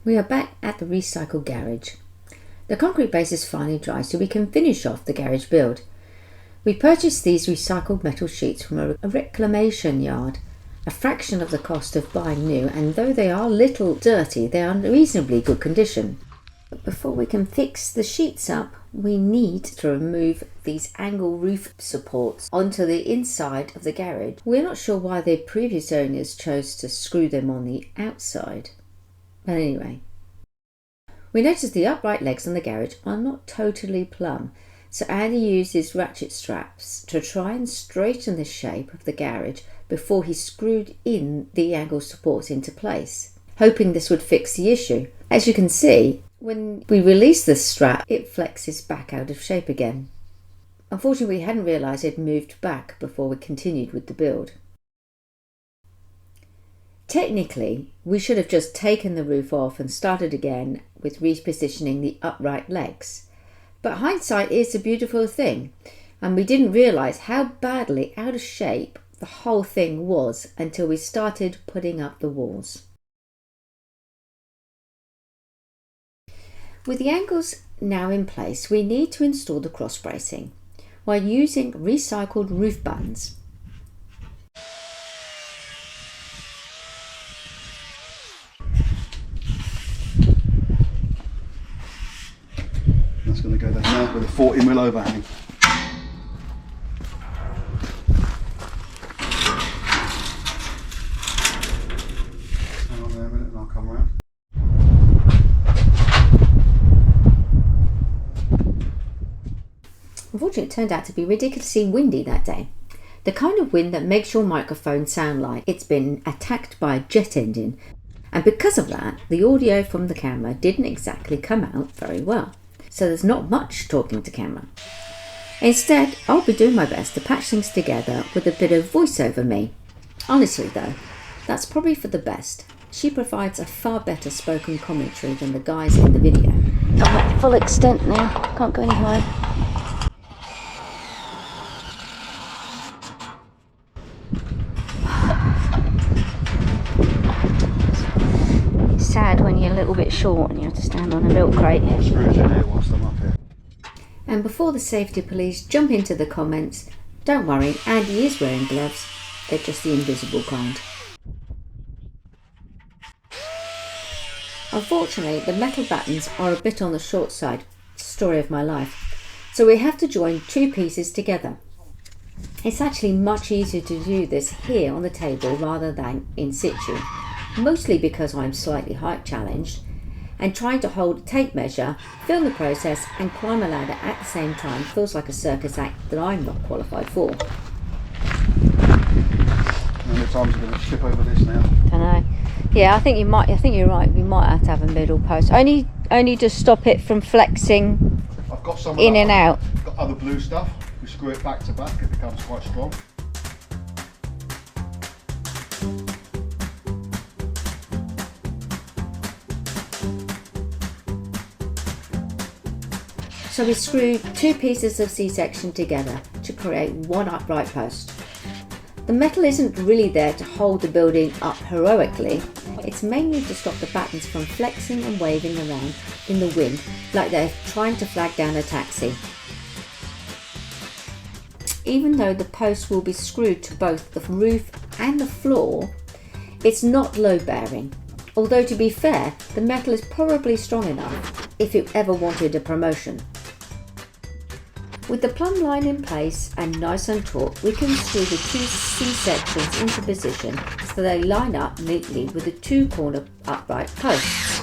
We are back at the recycled garage. The concrete base is finally dry so we can finish off the garage build. We purchased these recycled metal sheets from a reclamation yard, a fraction of the cost of buying new, and though they are a little dirty, they are in reasonably good condition. But before we can fix the sheets up, we need to remove these angle roof supports onto the inside of the garage. We're not sure why the previous owners chose to screw them on the outside. But anyway, we noticed the upright legs on the garage are not totally plumb, so Andy used his ratchet straps to try and straighten the shape of the garage before he screwed in the angle supports into place, hoping this would fix the issue. As you can see, when we release the strap, it flexes back out of shape again. Unfortunately, we hadn't realised it moved back before we continued with the build. Technically, we should have just taken the roof off and started again with repositioning the upright legs. But hindsight is a beautiful thing, and we didn't realise how badly out of shape the whole thing was until we started putting up the walls. With the angles now in place, we need to install the cross bracing while using recycled roof buttons. That's going to go there now with a 40mm overhang. Hang on there a minute and I'll come around. Unfortunately, it turned out to be ridiculously windy that day. The kind of wind that makes your microphone sound like it's been attacked by a jet engine. And because of that, the audio from the camera didn't exactly come out very well. So there's not much talking to camera. Instead, I'll be doing my best to patch things together with a bit of voice over me. Honestly though, that's probably for the best. She provides a far better spoken commentary than the guys in the video. I'm at full extent now, can't go any higher. Sad when you're a little bit short and you have to stand on a milk crate. Screws in here whilst I'm up here. And before the safety police jump into the comments, don't worry, Andy is wearing gloves. They're just the invisible kind. Unfortunately, the metal buttons are a bit on the short side. Story of my life. So we have to join two pieces together. It's actually much easier to do this here on the table rather than in situ. Mostly because I'm slightly height challenged, and trying to hold a tape measure, film the process and climb a ladder at the same time feels like a circus act that I'm not qualified for. How many times are going to skip over this now? Don't know. Yeah, I think you're right. We might have to have a middle post. Only to stop it from flexing I've got some in and out. I've got other blue stuff. We screw it back to back, it becomes quite strong. So we screwed two pieces of C-section together to create one upright post. The metal isn't really there to hold the building up heroically. It's mainly to stop the buttons from flexing and waving around in the wind like they're trying to flag down a taxi. Even though the post will be screwed to both the roof and the floor, it's not load-bearing. Although to be fair, the metal is probably strong enough if it ever wanted a promotion. With the plumb line in place and nice and taut, we can screw the two C-sections into position so they line up neatly with the two corner upright posts.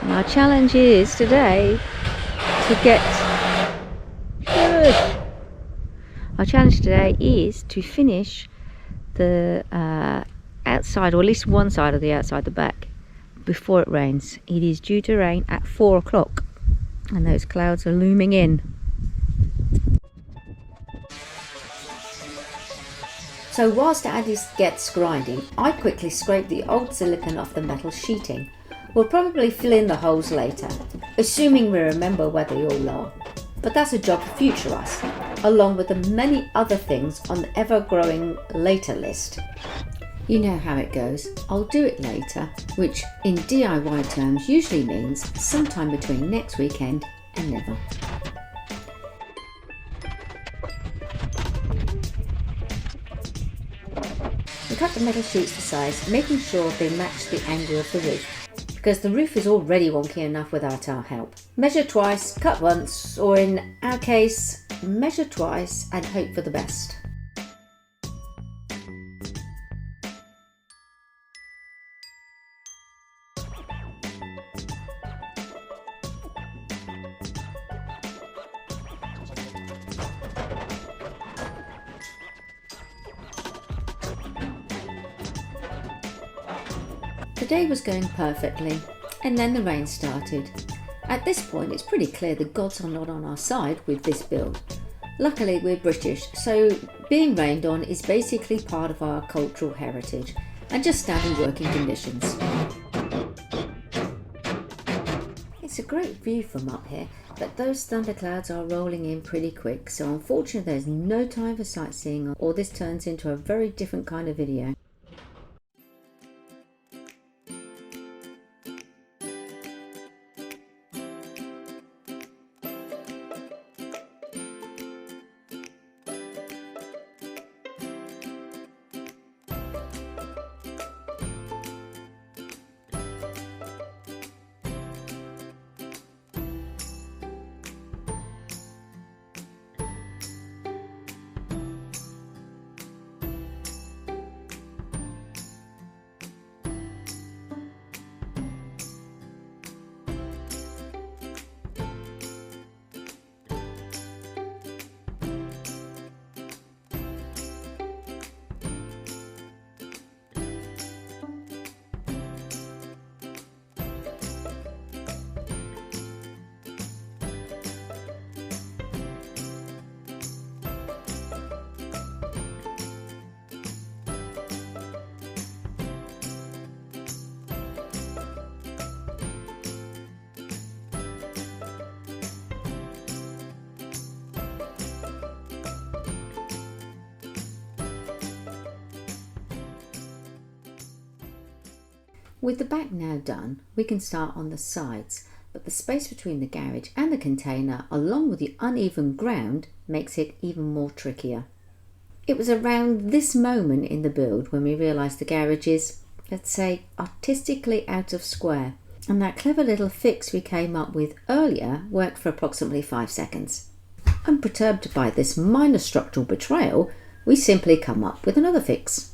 Our challenge is today to get Our challenge today is to finish the outside, or at least one side of the outside, the back, before it rains. It is due to rain at 4 o'clock and those clouds are looming in. So whilst Andy gets grinding, I quickly scrape the old silicone off the metal sheeting. We'll probably fill in the holes later, assuming we remember where they all are. But that's a job for future us, along with the many other things on the ever-growing later list. You know how it goes. I'll do it later, which in DIY terms usually means sometime between next weekend and never. We cut the metal sheets to size, making sure they match the angle of the roof, because the roof is already wonky enough without our help. Measure twice, cut once, or in our case, measure twice and hope for the best. The day was going perfectly, and then the rain started. At this point, it's pretty clear the gods are not on our side with this build. Luckily, we're British, so being rained on is basically part of our cultural heritage and just standard working conditions. It's a great view from up here, but those thunderclouds are rolling in pretty quick, so unfortunately there's no time for sightseeing, or this turns into a very different kind of video. With the back now done, we can start on the sides, but the space between the garage and the container, along with the uneven ground, makes it even more trickier. It was around this moment in the build when we realised the garage is, let's say, artistically out of square, and that clever little fix we came up with earlier worked for approximately 5 seconds. Unperturbed by this minor structural betrayal, we simply come up with another fix.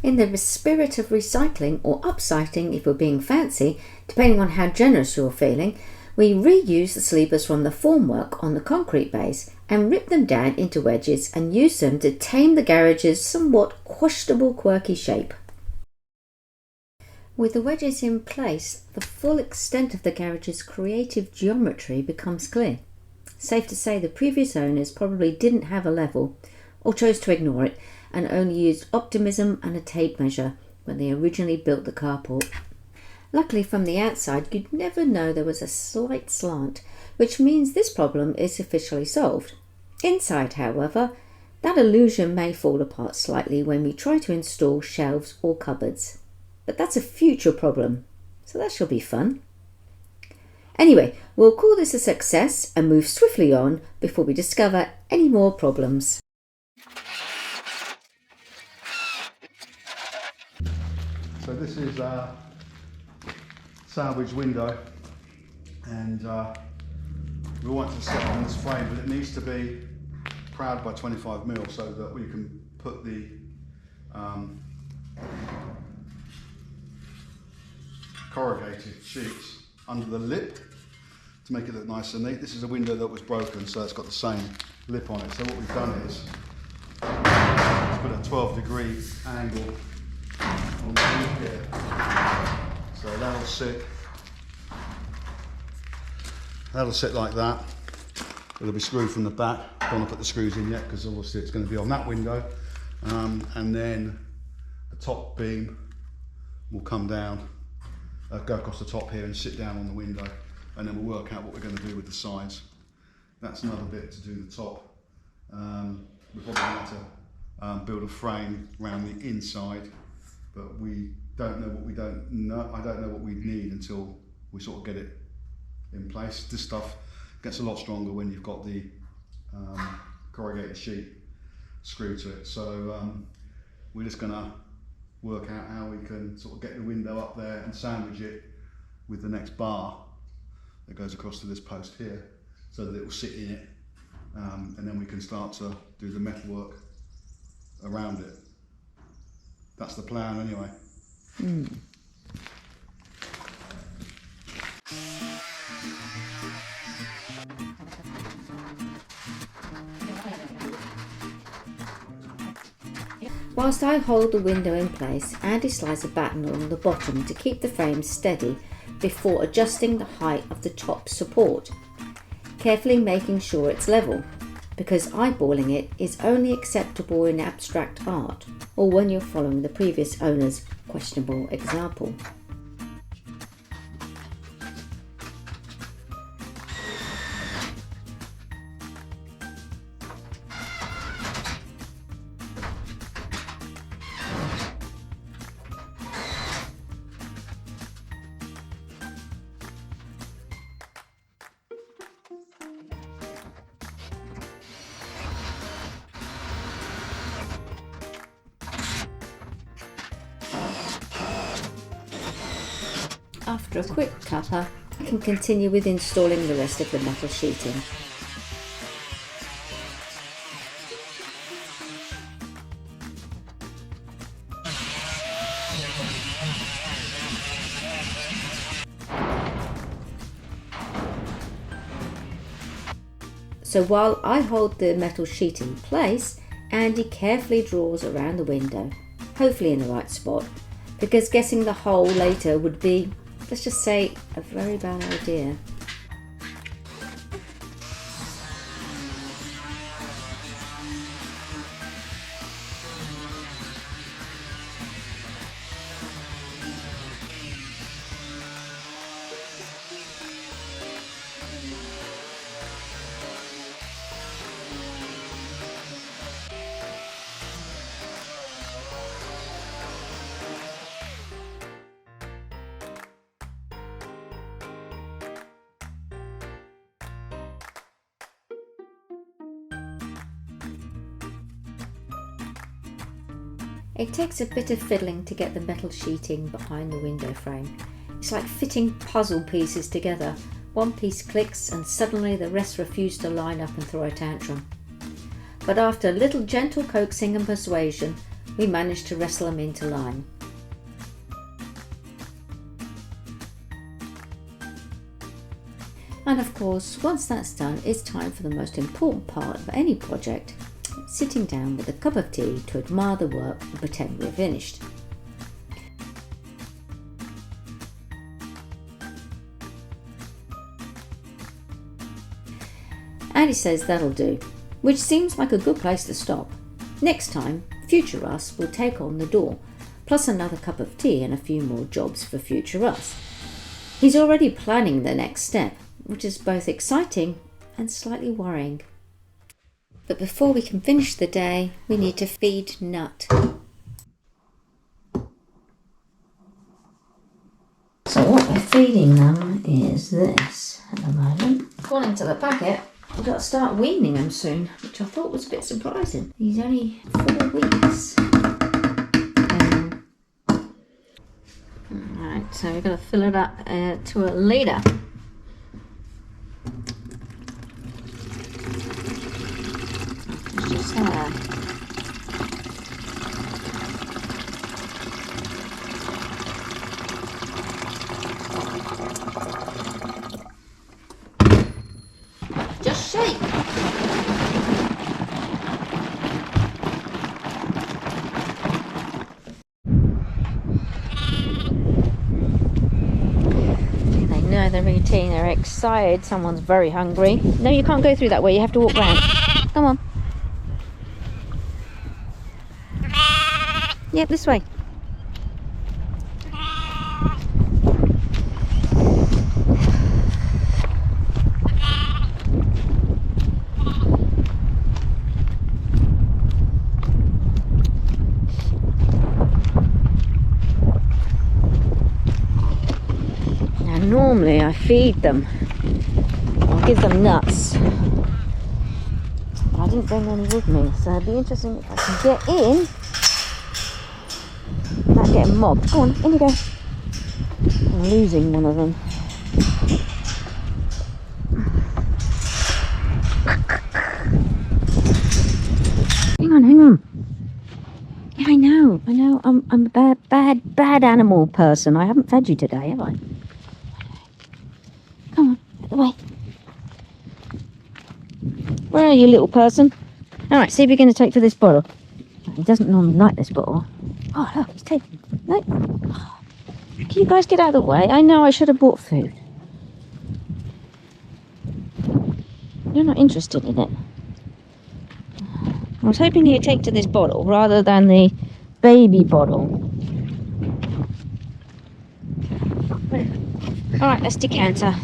In the spirit of recycling, or upcycling if we're being fancy, depending on how generous you're feeling, we reuse the sleevers from the formwork on the concrete base and rip them down into wedges and use them to tame the garage's somewhat questionable quirky shape. With the wedges in place, the full extent of the garage's creative geometry becomes clear. Safe to say the previous owners probably didn't have a level, or chose to ignore it, and only used optimism and a tape measure when they originally built the carport. Luckily from the outside you'd never know there was a slight slant, which means this problem is officially solved. Inside, however, that illusion may fall apart slightly when we try to install shelves or cupboards. But that's a future problem, so that shall be fun. Anyway, we'll call this a success and move swiftly on before we discover any more problems. So this is a salvage window, and we want to set on this frame, but it needs to be proud by 25mm so that we can put the corrugated sheets under the lip to make it look nice and neat. This is a window that was broken, so it's got the same lip on it. So what we've done is put a 12-degree angle on the end here. So that'll sit like that. It'll be screwed from the back. Don't want to put the screws in yet because obviously it's going to be on that window. And then the top beam will come down, go across the top here and sit down on the window, and then we'll work out what we're going to do with the sides. That's another bit to do the top. We're probably going to have to build a frame around the inside, but we don't know what we don't know. I don't know what we need until we sort of get it in place. This stuff gets a lot stronger when you've got the corrugated sheet screwed to it. So we're just going to work out how we can sort of get the window up there and sandwich it with the next bar that goes across to this post here, so that it will sit in it, and then we can start to do the metalwork around it. That's the plan anyway. Whilst I hold the window in place, Andy slides a batten along the bottom to keep the frame steady before adjusting the height of the top support, carefully making sure it's level, because eyeballing it is only acceptable in abstract art or when you're following the previous owner's questionable example. After a quick cuppa, I can continue with installing the rest of the metal sheeting. So while I hold the metal sheet in place, Andy carefully draws around the window, hopefully in the right spot, because guessing the hole later would be, let's just say, a very bad idea. It takes a bit of fiddling to get the metal sheeting behind the window frame. It's like fitting puzzle pieces together. One piece clicks and suddenly the rest refuse to line up and throw a tantrum. But after a little gentle coaxing and persuasion, we manage to wrestle them into line. And of course, once that's done, it's time for the most important part of any project: sitting down with a cup of tea to admire the work and pretend we're finished. Andy says that'll do, which seems like a good place to stop. Next time, future us will take on the door, plus another cup of tea and a few more jobs for future us. He's already planning the next step, which is both exciting and slightly worrying. But before we can finish the day, we need to feed Nut. So what we're feeding them is this at the moment. According to the packet, we've got to start weaning them soon, which I thought was a bit surprising. He's only 4 weeks. Alright, so we've got to fill it up to a litre. Just shake. know the routine. They're excited. Someone's very hungry. No, you can't go through that way. You have to walk round. Come on. Yep, this way. Normally I feed them or give them nuts, but I didn't bring any with me, so it'd be interesting if I can get in without getting mobbed. Go on, in you go. I'm losing one of them. Hang on. Yeah, I know. I'm a bad animal person. I haven't fed you today, have I? Come on, out the way. Where are you, little person? Alright, see if you're going to take to this bottle. He doesn't normally like this bottle. Oh, look, he's taking. No. Can you guys get out of the way? I know I should have bought food. You're not interested in it. I was hoping he'd take to this bottle rather than the baby bottle. Alright, let's decanter.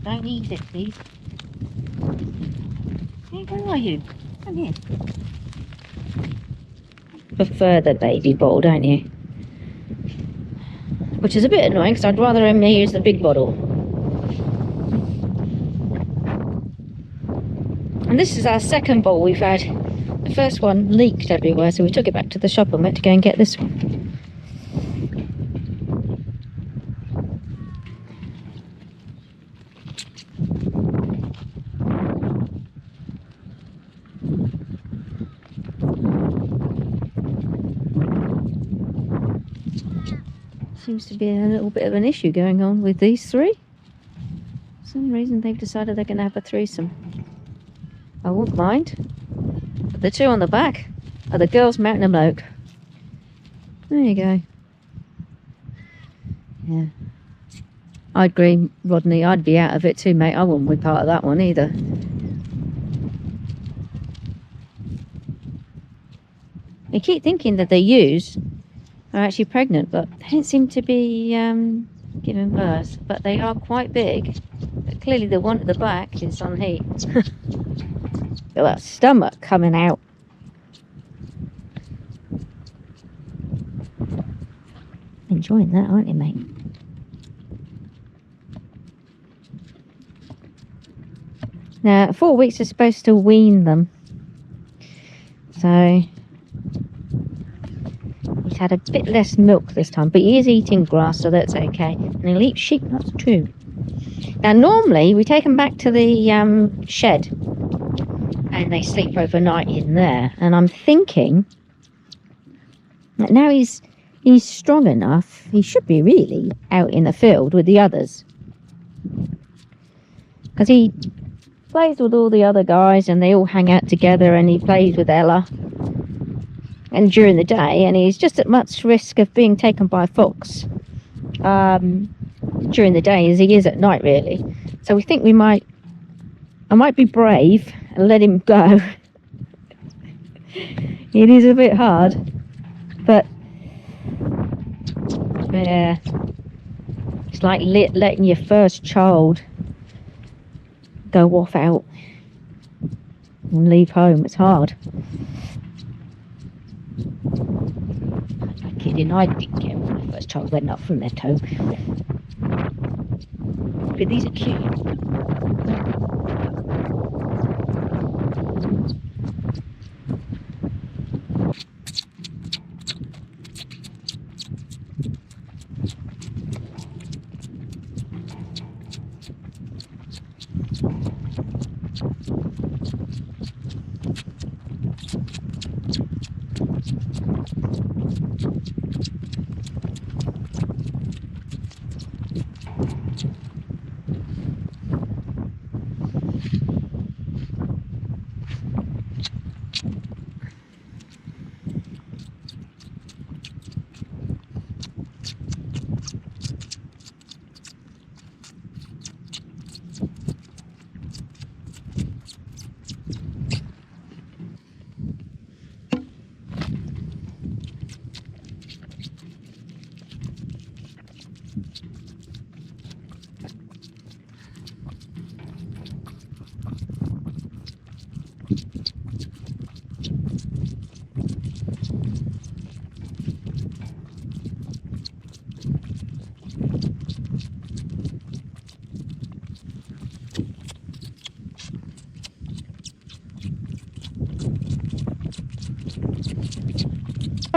Don't eat it, please. Hey, where are you? Come here. Prefer the baby bottle, don't you? Which is a bit annoying because I'd rather him use the big bottle. And this is our second bowl we've had. The first one leaked everywhere, so we took it back to the shop and went to go and get this one. Seems to be a little bit of an issue going on with these three. For some reason they've decided they're going to have a threesome. I wouldn't mind. But the two on the back are the girls mounting a bloke. There you go. Yeah. I agree, Rodney. I'd be out of it too, mate. I wouldn't be part of that one either. You keep thinking that they use are actually pregnant, but they don't seem to be giving birth. But they are quite big. But clearly the one at the back is on heat. Got that stomach coming out. Enjoying that, aren't you, mate? Now, 4 weeks is supposed to wean them. So he's had a bit less milk this time, but he is eating grass, so that's okay. And he'll eat sheep nuts too. Now, normally we take them back to the shed and they sleep overnight in there. And I'm thinking that now he's strong enough, he should be really out in the field with the others. Because he plays with all the other guys and they all hang out together, and he plays with Ella. And during the day, and he's just at much risk of being taken by a fox during the day as he is at night, really. So we think I might be brave and let him go. It is a bit hard, but yeah, it's like letting your first child go off out and leave home. It's hard. I'm kidding, I didn't care when my first child went up from left home. But these are cute.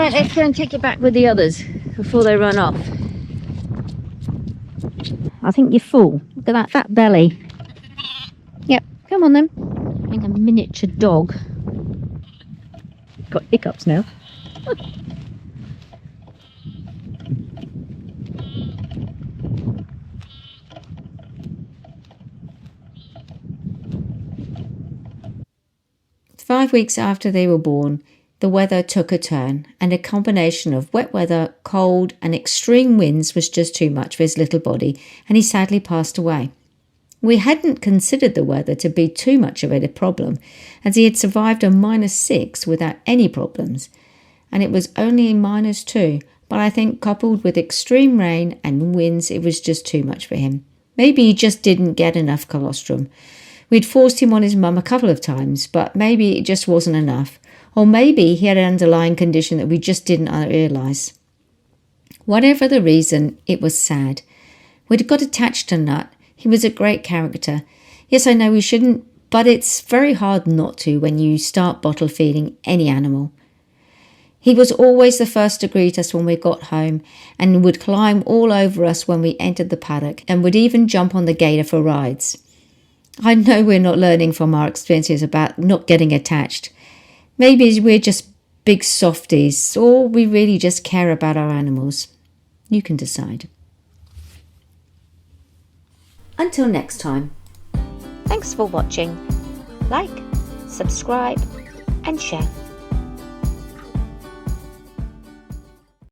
Right, let's go and take it back with the others before they run off. I think you're full. Look at that belly. Yep, come on then. Like a miniature dog. Got hiccups now. Five weeks after they were born, the weather took a turn, and a combination of wet weather, cold, and extreme winds was just too much for his little body, and he sadly passed away. We hadn't considered the weather to be too much of a problem, as he had survived a -6 without any problems, and it was only -2, but I think coupled with extreme rain and winds, it was just too much for him. Maybe he just didn't get enough colostrum. We'd forced him on his mum a couple of times, but maybe it just wasn't enough. Or maybe he had an underlying condition that we just didn't realise. Whatever the reason, it was sad. We'd got attached to Nut. He was a great character. Yes, I know we shouldn't, but it's very hard not to when you start bottle feeding any animal. He was always the first to greet us when we got home, and would climb all over us when we entered the paddock, and would even jump on the gator for rides. I know we're not learning from our experiences about not getting attached. Maybe we're just big softies, or we really just care about our animals. You can decide. Until next time. Thanks for watching. Like, subscribe and share.